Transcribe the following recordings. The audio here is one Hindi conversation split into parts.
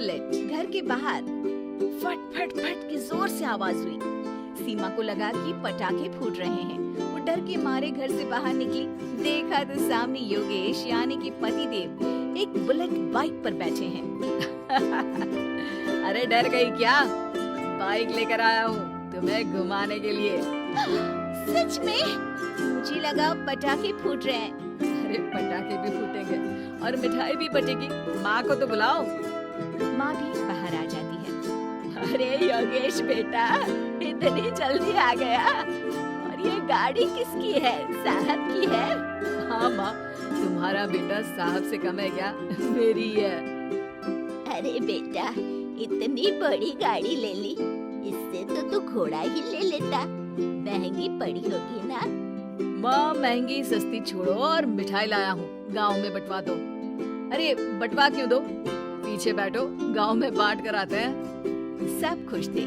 बुलेट घर के बाहर फट फट फट की जोर से आवाज हुई। सीमा को लगा कि पटाखे फूट रहे हैं। वो डर के मारे घर से बाहर निकली। देखा तो सामने योगेश यानी कि पतिदेव एक बुलेट बाइक पर बैठे हैं। अरे डर गई क्या? बाइक लेकर आया हूँ तुम्हें घुमाने के लिए। सच में? मुझे लगा पटाखे फूट रहे हैं। अरे पटाखे भी फूटेंगे और मिठाई भी बटेगी। माँ को तो बुलाओ। माँ भी बाहर आ जाती है। अरे योगेश बेटा, इतनी जल्दी आ गया। और ये गाड़ी किसकी है? साहब की है? हाँ माँ, तुम्हारा बेटा साहब से कम है क्या? मेरी है। अरे बेटा, इतनी बड़ी गाड़ी ले ली, इससे तो तू घोड़ा ही ले लेता। महंगी पड़ी होगी ना? माँ महंगी सस्ती छोड़ो और मिठाई लाया हूँ, गांव में बंटवा दो। अरे बंटवा क्यों दो? पीछे बैठो, गांव में बांट कर आते हैं। सब खुश थे।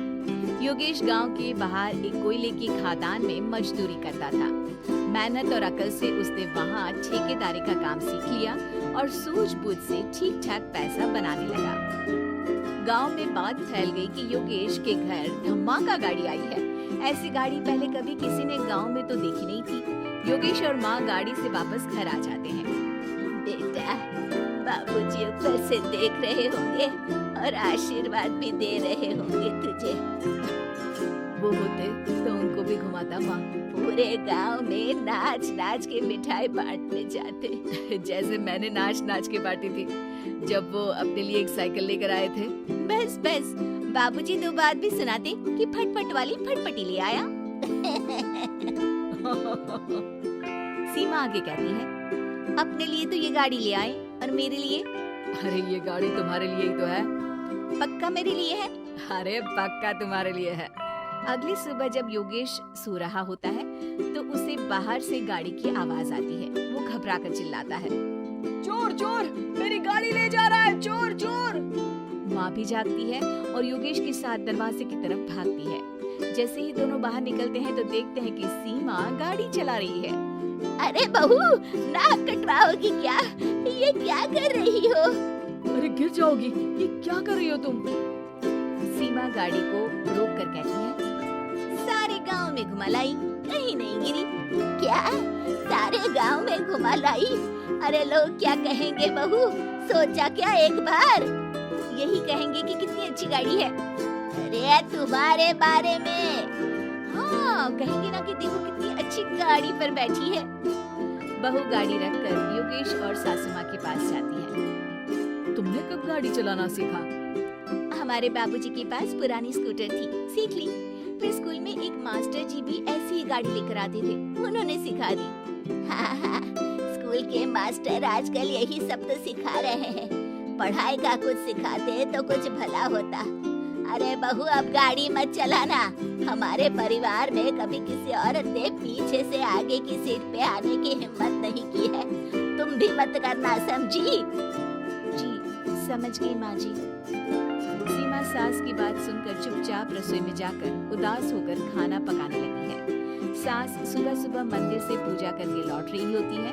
योगेश गांव के बाहर एक कोयले की खदान में मजदूरी करता था। मेहनत और अकल से उसने वहाँ ठेकेदारी का काम सीख लिया और सूझबूझ से ठीक ठाक पैसा बनाने लगा। गांव में बात फैल गई कि योगेश के घर धमाका गाड़ी आई है। ऐसी गाड़ी पहले कभी किसी ने गांव में तो देखी नहीं थी। योगेश और माँ गाड़ी से वापस घर आ जाते हैं। बेटा, बाबूजी ऊपर से देख रहे होंगे और आशीर्वाद भी दे रहे होंगे तुझे। वो होते तो उनको भी घुमाता माँ। पूरे गांव में नाच नाच के मिठाई बांटने जाते। जैसे मैंने नाच नाच के बांटी थी जब वो अपने लिए एक साइकिल लेकर आए थे। बस बस, बाबूजी दो बात भी सुनाते कि फटफट वाली फटफटी ले आया। सीमा आगे कहती है, अपने लिए तो ये गाड़ी ले आए और मेरे लिए? अरे ये गाड़ी तुम्हारे लिए ही तो है। पक्का मेरे लिए है? अरे पक्का तुम्हारे लिए है। अगली सुबह जब योगेश सो रहा होता है तो उसे बाहर से गाड़ी की आवाज आती है। वो घबरा कर चिल्लाता है, चोर चोर, मेरी गाड़ी ले जा रहा है, चोर चोर। माँ भी जागती है और योगेश के साथ दरवाजे की तरफ भागती है। जैसे ही दोनों बाहर निकलते हैं तो देखते हैं कि सीमा गाड़ी चला रही है। अरे बहू, नाक कटवाओगी क्या? ये क्या कर रही हो? अरे गिर जाओगी, ये क्या कर रही हो तुम? सीमा गाड़ी को रोक कर कहती है, सारे गांव में घुमा लाई, कहीं नहीं गिरी। क्या? सारे गांव में घुमा लाई? अरे लोग क्या कहेंगे बहू? सोचा क्या एक बार? यही कहेंगे कि कितनी अच्छी गाड़ी है। अरे तुम्हारे बारे में हाँ, कहेंगे ना कि देखो कितनी अच्छी गाड़ी पर बैठी है। बहू गाड़ी रखकर योगेश और सासू माँ के पास जाती है। तुमने कब गाड़ी चलाना सीखा? हमारे बाबूजी के पास पुरानी स्कूटर थी, सीख ली। फिर स्कूल में एक मास्टर जी भी ऐसी ही गाड़ी लेकर आते थे, उन्होंने सिखा दी। हाँ, स्कूल के मास्टर आजकल यही सब तो सिखा रहे हैं। पढ़ाई का कुछ सिखाते तो कुछ भला होता। अरे बहू, अब गाड़ी मत चलाना। हमारे परिवार में कभी किसी औरत ने पीछे से आगे की सीट पे आने की हिम्मत नहीं की है। तुम भी मत करना, समझी? जी समझ गई माँ जी। सीमा सास की बात सुनकर चुपचाप रसोई में जाकर उदास होकर खाना पकाने लगी है। सास सुबह सुबह मंदिर से पूजा करके लौट रही होती है।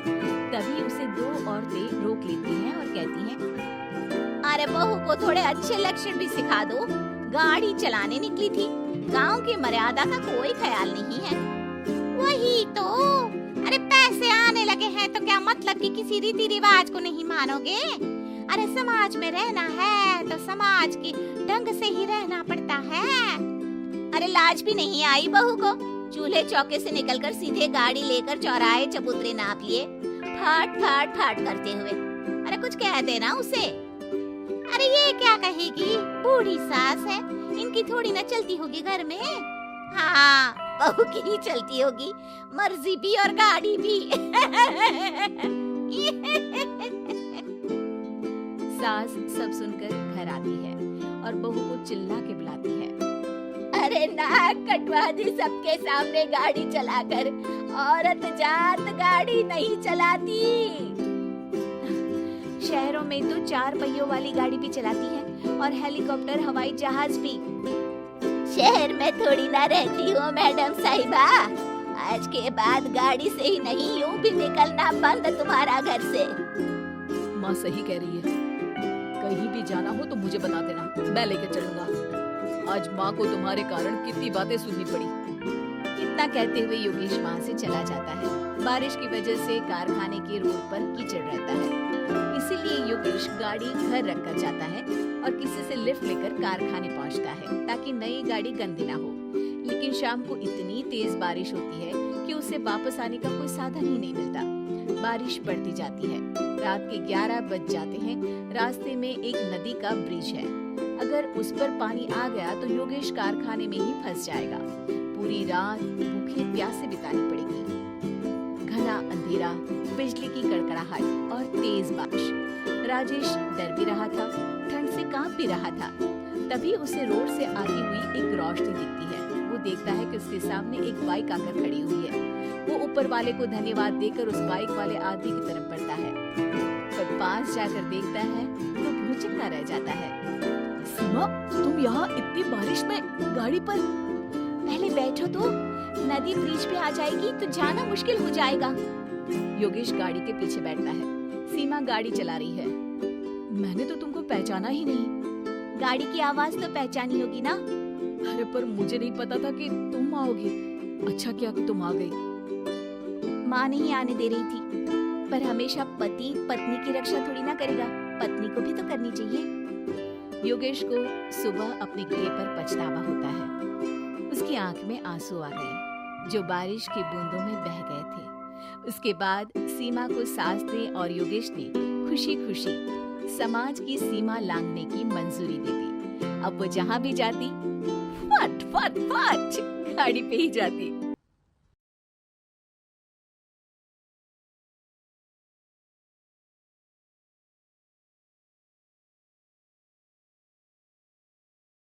तभी उसे दो औरतें रोक लेती हैं और कहती हैं, अरे बहू को थोड़े अच्छे लक्षण भी सिखा दो। गाड़ी चलाने निकली थी, गांव की मर्यादा का कोई ख्याल नहीं है। वही तो, अरे पैसे आने लगे हैं तो क्या मतलब कि किसी रीति रिवाज को नहीं मानोगे? अरे समाज में रहना है तो समाज की ढंग से ही रहना पड़ता है। अरे लाज भी नहीं आई बहू को? चूल्हे चौके से निकलकर सीधे गाड़ी लेकर चौराहे चबूतरे नाप लिए, फाट फाट फाट करते हुए। अरे कुछ कह देना उसे। अरे ये क्या कहेगी? बूढ़ी सास है, इनकी थोड़ी ना चलती होगी घर में। हाँ, बहू की ही चलती होगी, मर्जी भी और गाड़ी भी। सास सब सुनकर घर आती है और बहू को चिल्ला के बुलाती है, अरे नाक कटवा दी सबके सामने गाड़ी चलाकर। औरत जात गाड़ी नहीं चलाती। शहरों में तो 4 पहियों वाली गाड़ी भी चलाती है और हेलीकॉप्टर, हवाई जहाज भी। शहर में थोड़ी ना रहती हो मैडम साहिबा। आज के बाद गाड़ी से ही नहीं, यूं भी निकलना बंद तुम्हारा घर से। माँ सही कह रही है। कहीं भी जाना हो तो मुझे बता देना, मैं लेकर चलूंगा। आज माँ को तुम्हारे कारण कितनी बातें सुननी पड़ी। इतना कहते हुए योगेश वहाँ से चला जाता है। बारिश की वजह से कारखाने के रोड पर कीचड़ रहता है, इसीलिए योगेश गाड़ी घर रख कर जाता है और किसी से लिफ्ट लेकर कारखाने पहुँचता है ताकि नई गाड़ी गंदी ना हो। लेकिन शाम को इतनी तेज बारिश होती है कि उसे वापस आने का कोई साधन ही नहीं मिलता। बारिश बढ़ती जाती है, रात के 11 बज जाते हैं। रास्ते में एक नदी का ब्रिज है, अगर उस पर पानी आ गया तो योगेश कारखाने में ही फंस जाएगा। पूरी रात भूखे प्यासे बितानी पड़ेगी। घना अंधेरा, बिजली की कड़कड़ाहट और तेज बारिश। राजेश डर भी रहा था, ठंड से कांप भी रहा था। तभी उसे रोड से आती हुई एक रोशनी दिखती है। वो देखता है कि उसके सामने एक बाइक आकर खड़ी हुई है। वो ऊपर वाले को धन्यवाद देकर उस बाइक वाले आदमी की तरफ बढ़ता है, पर पास जाकर देखता है तो भौंचक्का रह जाता है। सीमा, तुम यहाँ इतनी बारिश में गाड़ी पर? पहले बैठो तो, नदी ब्रिज पे आ जाएगी तो जाना मुश्किल हो जाएगा। योगेश गाड़ी के पीछे बैठता है। सीमा गाड़ी चला रही है। मैंने तो तुमको पहचाना ही नहीं। गाड़ी की आवाज तो पहचानी होगी ना? अरे पर मुझे नहीं पता था कि तुम आओगे। अच्छा किया कि तुम आ गई। माँ नहीं आने दे रही थी, पर हमेशा पति पत्नी की रक्षा थोड़ी ना करेगा, पत्नी को भी तो करनी चाहिए। योगेश को सुबह अपने किए पर पछतावा होता है। उसकी आंख में आंसू आ गए जो बारिश की बूंदों में बह गए थे। उसके बाद सीमा को सास ने और योगेश ने खुशी खुशी समाज की सीमा लांघने की मंजूरी दे दी। अब वो जहाँ भी जाती फट फट फट गाड़ी पे ही जाती।